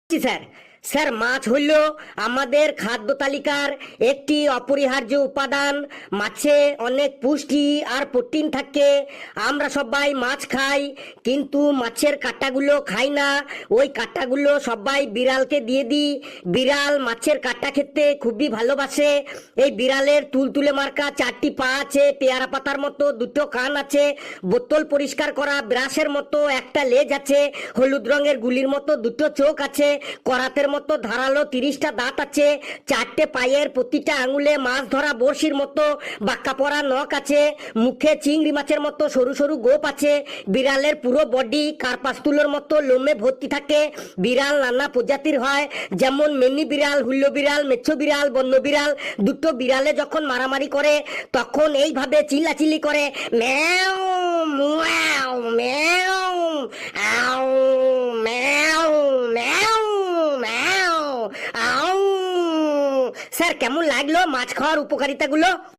জি sir. Sir, মাছ হইল আমাদের খাদ্য তালিকার একটি অপরিহার্য উপাদান। মাছে অনেক পুষ্টি আর প্রোটিন থাকে। আমরা সবাই মাছ খাই, কিন্তু মাছের কাঁটাগুলো খাই না। ওই কাঁটাগুলো সবাই বিড়ালকে দিয়ে দিই। বিড়াল মাছের কাঁটা খেতে খুবই ভালোবাসে। এই বিড়ালের তুলতুলে মার্কা 4টি পা আছে, পেয়ারা পাতার মতো 2টো কান আছে, বোতল পরিষ্কার করা ব্রাশের মতো একটা লেজ আছে, হলুদ রঙের গুলির মতো 2টো চোখ আছে, করাতের মতো ধারালো 30টা দাঁত আছে, 4টে পায়ের প্রতিটা আঙুলে মাছ ধরা বড়শির মতো বাঁকা পড়া নখ আছে, মুখে চিংড়ি মাছের মতো সরু সরু গোপ আছে। বিড়ালের পুরো বডি কার্পাস তুলোর মতো লোমে ভর্তি থাকে। বিড়াল নানা প্রজাতির হয়, যেমন মিনি বিড়াল, হুল্লো বিড়াল, মেছো বিড়াল, বন্য বিড়াল। 2টো বিড়ালে যখন মারামারি করে তখন এইভাবে চিল্লাচিল্লি করে, ম্যাও ম্যাও ম্যাও আউ ম্যাও ম্যাও ম্যাও আউ। স্যার, কেমন লাগলো মাছ খাওয়ার উপকারিতাগুলো?